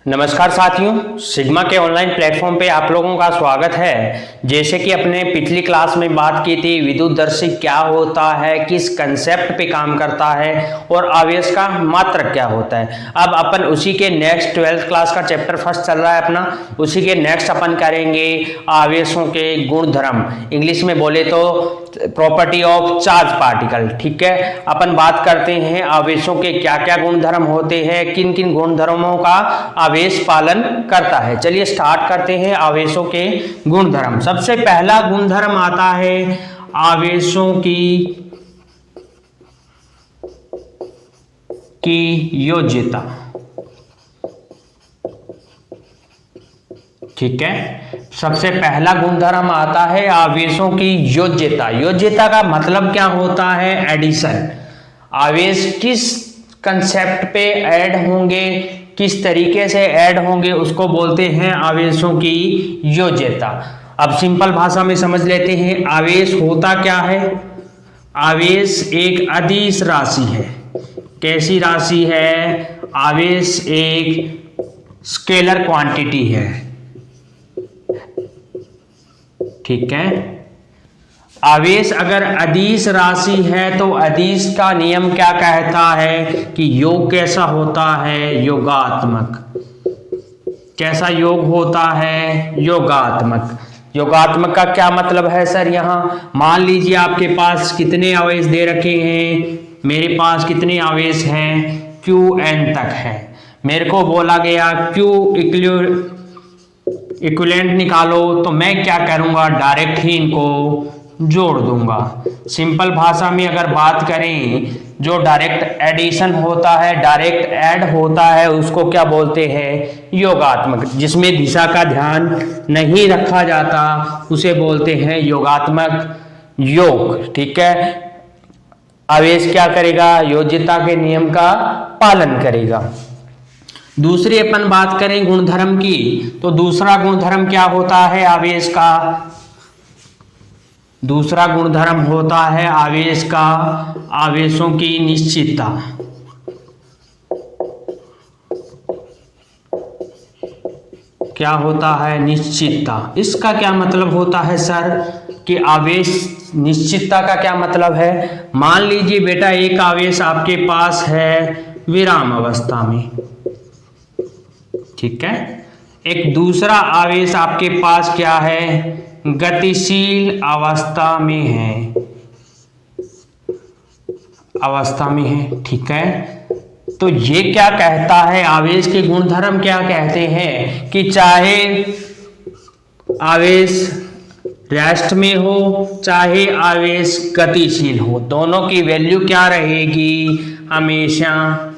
नमस्कार साथियों, सिग्मा के ऑनलाइन प्लेटफॉर्म पे आप लोगों का स्वागत है। जैसे कि अपने पिछली क्लास में बात की थी, विद्युतदर्शी क्या होता है, किस कंसेप्ट पे काम करता है और आवेश का मात्रक क्या होता है। अब अपन उसी के नेक्स्ट 12th क्लास का चैप्टर फर्स्ट चल रहा है अपना, उसी के नेक्स्ट अपन करेंगे आवेशों के गुणधर्म, इंग्लिश में बोले तो प्रॉपर्टी ऑफ चार्ज पार्टिकल। ठीक है, अपन बात करते हैं आवेशों के क्या क्या गुणधर्म होते हैं, किन किन गुणधर्मों का आवेश पालन करता है। चलिए स्टार्ट करते हैं आवेशों के गुणधर्म। सबसे पहला गुणधर्म आता है आवेशों की योज्यता। ठीक है, सबसे पहला गुणधर्म आता है आवेशों की योज्यता। योज्यता का मतलब क्या होता है? एडिशन। आवेश किस कंसेप्ट पे ऐड होंगे, किस तरीके से ऐड होंगे, उसको बोलते हैं आवेशों की योज्यता। अब सिंपल भाषा में समझ लेते हैं, आवेश होता क्या है? आवेश एक अदिश राशि है। कैसी राशि है? आवेश एक स्केलर क्वांटिटी है। ठीक है, आवेश अगर अदिश राशि है तो अदिश का नियम क्या कहता है कि योग कैसा होता है? योगात्मक। कैसा योग होता है? योगात्मक। योगात्मक का क्या मतलब है सर? यहाँ मान लीजिए आपके पास कितने आवेश दे रखे हैं, मेरे पास कितने आवेश हैं? Qn तक है। मेरे को बोला गया Q इक्विवेलेंट निकालो, तो मैं क्या करूंगा? डायरेक्ट ही इनको जोड़ दूंगा। सिंपल भाषा में अगर बात करें, जो डायरेक्ट एडिशन होता है, डायरेक्ट ऐड होता है, उसको क्या बोलते हैं? योगात्मक। जिसमें दिशा का ध्यान नहीं रखा जाता उसे बोलते हैं योगात्मक योग। ठीक है, आवेश क्या करेगा? योज्यता के नियम का पालन करेगा। दूसरी अपन बात करें गुणधर्म की, तो दूसरा गुणधर्म क्या होता है आवेश का? दूसरा गुणधर्म होता है आवेश का आवेशों की निश्चितता। क्या होता है? निश्चितता। इसका क्या मतलब होता है सर कि आवेश निश्चितता का क्या मतलब है? मान लीजिए बेटा, एक आवेश आपके पास है विराम अवस्था में। ठीक है, एक दूसरा आवेश आपके पास क्या है? गतिशील अवस्था में है। अवस्था में है। ठीक है, तो ये क्या कहता है? आवेश के गुणधर्म क्या कहते हैं कि चाहे आवेश रेस्ट में हो, चाहे आवेश गतिशील हो, दोनों की वैल्यू क्या रहेगी? हमेशा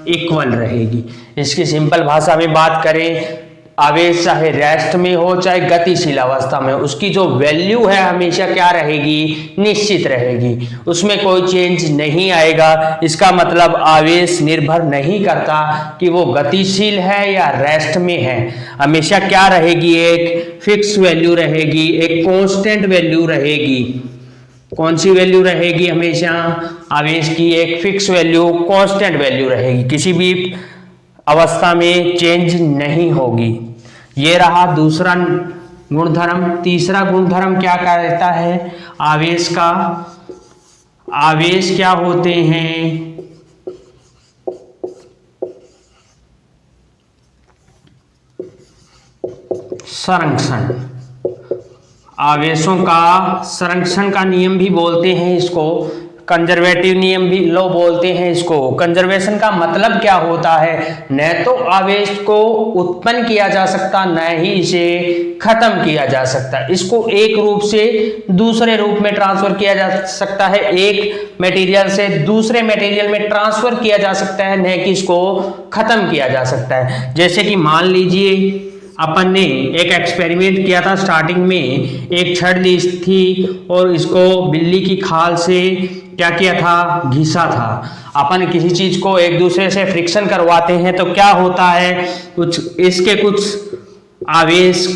इक्वल रहेगी। इसकी सिंपल भाषा में बात करें, आवेश चाहे रेस्ट में हो चाहे गतिशील अवस्था में, उसकी जो वैल्यू है हमेशा क्या रहेगी? निश्चित रहेगी, उसमें कोई चेंज नहीं आएगा। इसका मतलब आवेश निर्भर नहीं करता कि वो गतिशील है या रेस्ट में है, हमेशा क्या रहेगी? एक फिक्स वैल्यू रहेगी, एक कांस्टेंट वैल्यू रहेगी। कौन सी वैल्यू रहेगी? हमेशा आवेश की एक फिक्स वैल्यू, कांस्टेंट वैल्यू रहेगी, किसी भी अवस्था में चेंज नहीं होगी। ये रहा दूसरा गुणधर्म। तीसरा गुणधर्म क्या कहता है आवेश का? आवेश क्या होते हैं? संरक्षण। आवेशों का संरक्षण का नियम भी बोलते हैं इसको, कंजर्वेटिव नियम भी लो बोलते हैं इसको। कंजर्वेशन का मतलब क्या होता है? न तो आवेश को उत्पन्न किया जा सकता, न ही इसे खत्म किया जा सकता। इसको एक रूप से दूसरे रूप में ट्रांसफर किया जा सकता है, एक मटेरियल से दूसरे मटेरियल में ट्रांसफर किया जा सकता है, न कि इसको खत्म किया जा सकता है। जैसे कि मान लीजिए अपन ने एक एक्सपेरिमेंट किया था, स्टार्टिंग में एक छड़ ली थी और इसको बिल्ली की खाल से क्या किया था? घिसा था। अपन किसी चीज को एक दूसरे से फ्रिक्शन करवाते हैं तो क्या होता है? कुछ इसके कुछ आवेश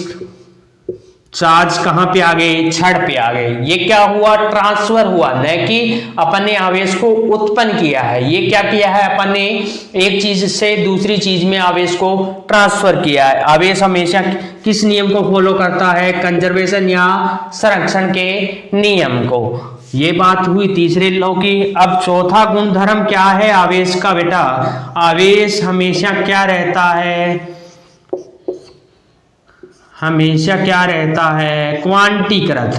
चार्ज कहां पे आ गए, छड़ पे आ गए। ये क्या हुआ, ट्रांसफर हुआ, न कि अपन ने आवेश को उत्पन्न किया है। ये क्या किया है, अपन ने एक चीज से दूसरी चीज में आवेश को ट्रांसफर किया है। आवेश हमेशा किस नियम को फॉलो करता है, कंजर्वेशन या संरक्षण के नियम को। ये बात हुई तीसरे लॉ की। अब चौथा गुणधर्म क्या है आवेश का बेटा, आवेश हमेशा क्या रहता है, हमेशा क्या रहता है, क्वांटीकृत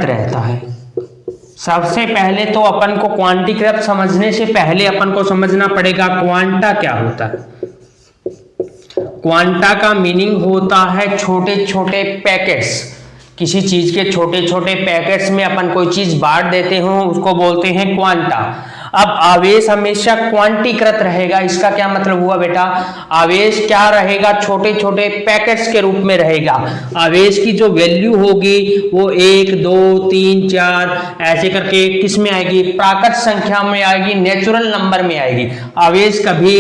रहता है। सबसे पहले तो अपन को क्वांटीकृत समझने से पहले अपन को समझना पड़ेगा क्वांटा क्या होता है। क्वांटा का मीनिंग होता है छोटे छोटे पैकेट्स। किसी चीज के छोटे छोटे पैकेट्स में अपन कोई चीज बांट देते हो, उसको बोलते हैं क्वांटा। अब आवेश हमेशा क्वांटीकृत रहेगा। इसका क्या मतलब हुआ बेटा, आवेश क्या रहेगा, छोटे छोटे पैकेट्स के रूप में रहेगा। आवेश की जो वैल्यू होगी वो 1 2 3 4 ऐसे करके किस में आएगी, प्राकृत संख्या में आएगी, नेचुरल नंबर में आएगी। आवेश कभी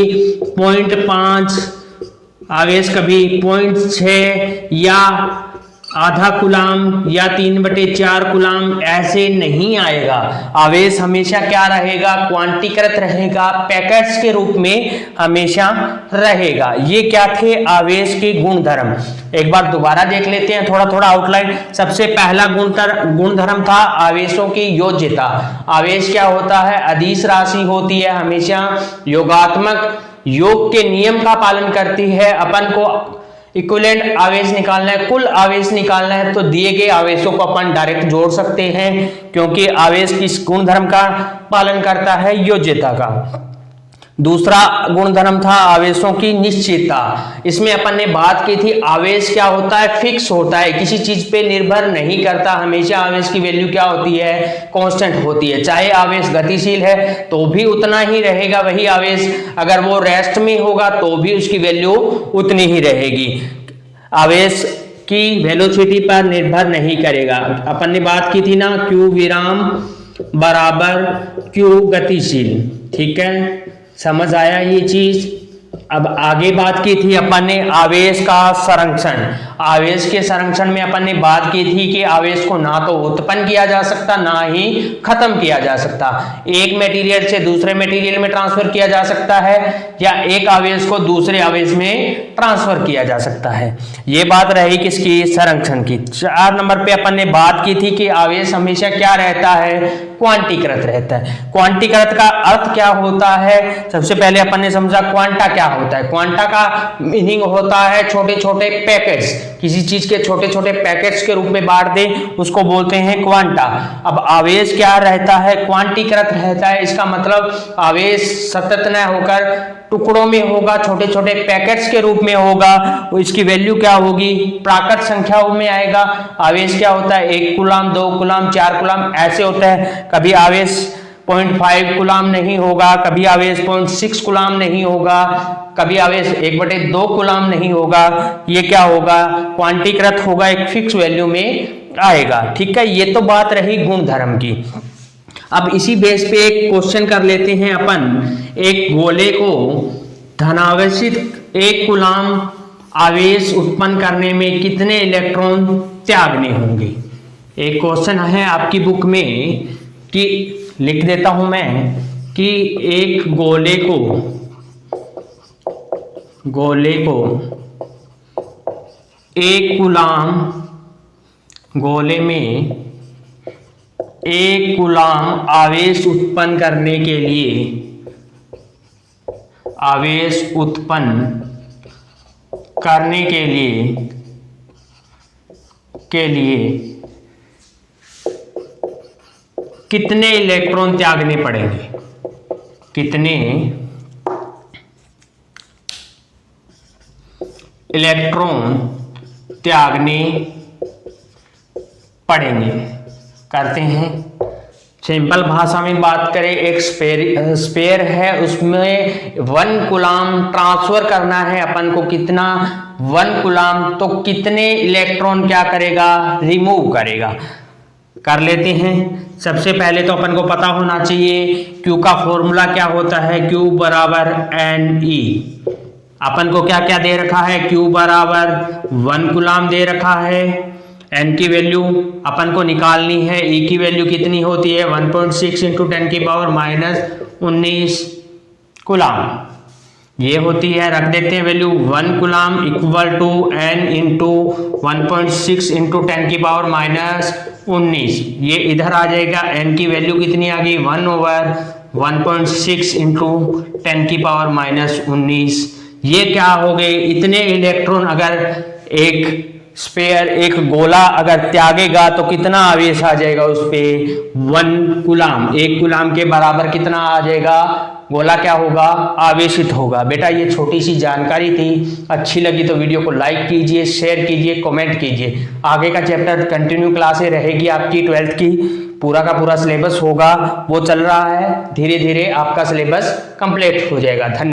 0.5, आवेश कभी 0.6 या आधा कुलाम या 3/4 कुलाम ऐसे नहीं आएगा। आवेश हमेशा क्या रहेगा, क्वांटीकृत रहेगा, पैकेट्स के रूप में हमेशा रहेगा। ये क्या थे आवेश के गुणधर्म। एक बार दोबारा देख लेते हैं थोड़ा थोड़ा आउटलाइन। सबसे पहला गुणधर्म था आवेशों की योज्यता। आवेश क्या होता है, अदिश राशि होती है, हमेशा योगात्मक योग के नियम का पालन करती है। अपन को इक्विवेलेंट आवेश निकालना है, कुल आवेश निकालना है, तो दिए गए आवेशों को अपन डायरेक्ट जोड़ सकते हैं, क्योंकि आवेश किस गुणधर्म का पालन करता है, योज्यता का। दूसरा गुणधर्म था आवेशों की निश्चितता। इसमें अपन ने बात की थी आवेश क्या होता है, फिक्स होता है, किसी चीज पे निर्भर नहीं करता। हमेशा आवेश की वैल्यू क्या होती है, कांस्टेंट होती है। चाहे आवेश गतिशील है तो भी उतना ही रहेगा वही आवेश, अगर वो रेस्ट में होगा तो भी उसकी वैल्यू उतनी ही रहेगी। आवेश की वेलोसिटी पर निर्भर नहीं करेगा। अपन ने बात की थी ना, Q विराम बराबर Q गतिशील। ठीक है, समझ आया ये चीज। अब आगे बात की थी अपन ने आवेश का संरक्षण। आवेश के संरक्षण में अपन ने बात की थी कि आवेश को ना तो उत्पन्न किया जा सकता ना ही खत्म किया जा सकता। एक मटेरियल से दूसरे मटेरियल में ट्रांसफर किया जा सकता है या एक आवेश को दूसरे आवेश में ट्रांसफर किया जा सकता है। ये बात रही किसकी, संरक्षण की। 4 नंबर पे अपन ने बात की थी कि आवेश हमेशा क्या रहता है, क्वांटीकृत रहता है। क्वांटीकृत का अर्थ क्या होता है, सबसे पहले अपन ने समझा क्वांटा क्या होता है। क्वांटा का मीनिंग होता है छोटे छोटे पैकेट्स। किसी चीज के छोटे छोटे पैकेट्स के रूप में बांट दें उसको बोलते हैं क्वांटा। अब आवेश क्या रहता है, क्वांटीकृत रहता है। इसका मतलब आवेश सतत न होकर टुकड़ों में होगा, छोटे छोटे पैकेट्स के रूप में होगा। इसकी वैल्यू क्या होगी, प्राकृत संख्याओं में आएगा। आवेश क्या होता है, 1 कुलाम 2 कुलाम 4 कुलाम ऐसे होता है। कभी आवेश 0.5 कुलाम नहीं होगा, कभी आवेश 0.6 कुलाम नहीं होगा, कभी आवेश 1/2 कुलाम नहीं होगा। ये क्या होगा, क्वांटीकृत होगा, एक फिक्स वैल्यू में आएगा। ठीक है, ये तो बात रही गुणधर्म की। अब इसी बेस पे एक क्वेश्चन कर लेते हैं अपन। एक गोले को धनावेशित 1 कुलाम आवेश उत्पन्न करने में कितने इलेक्ट्रॉन त्यागने होंगे। एक क्वेश्चन है आपकी बुक में कि लिख देता हूं मैं कि एक गोले को 1 कुलाम, गोले में 1 कुलाम आवेश उत्पन्न करने के लिए, आवेश उत्पन्न करने के लिए कितने इलेक्ट्रॉन त्यागने पड़ेंगे, कितने इलेक्ट्रॉन त्यागने पड़ेंगे। करते हैं सिंपल भाषा में बात करें, एक स्पेयर है, उसमें 1 कुलाम ट्रांसफर करना है अपन को। कितना, 1 कुलाम, तो कितने इलेक्ट्रॉन क्या करेगा, रिमूव करेगा। कर लेते हैं। सबसे पहले तो अपन को पता होना चाहिए Q का फॉर्मूला क्या होता है, Q बराबर NE। अपन को क्या क्या दे रखा है, Q बराबर 1 कूलाम दे रखा है, N की वैल्यू अपन को निकालनी है, E की वैल्यू कितनी होती है 1.6 इंटू 10 की पावर -19 कूलाम, ये होती है। रख देते हैं value 1 coulomb equal to N into 1.6 into 10 की पावर -19, ये इधर आ जाएगा। N की वैल्यू कितनी आ गई 1/1.6 इंटू 10 की पावर -19, ये क्या हो गए, इतने इलेक्ट्रॉन अगर एक स्पेयर एक गोला अगर त्यागेगा तो कितना आवेश आ जाएगा उस पे 1 कूलाम, 1 कूलाम के बराबर कितना आ जाएगा, गोला क्या होगा, आवेशित होगा। बेटा ये छोटी सी जानकारी थी, अच्छी लगी तो वीडियो को लाइक कीजिए, शेयर कीजिए, कमेंट कीजिए। आगे का चैप्टर कंटिन्यू क्लासें रहेगी आपकी 12th की, पूरा का पूरा सिलेबस होगा, वो चल रहा है, धीरे धीरे आपका सिलेबस कंप्लीट हो जाएगा। धन्यवाद।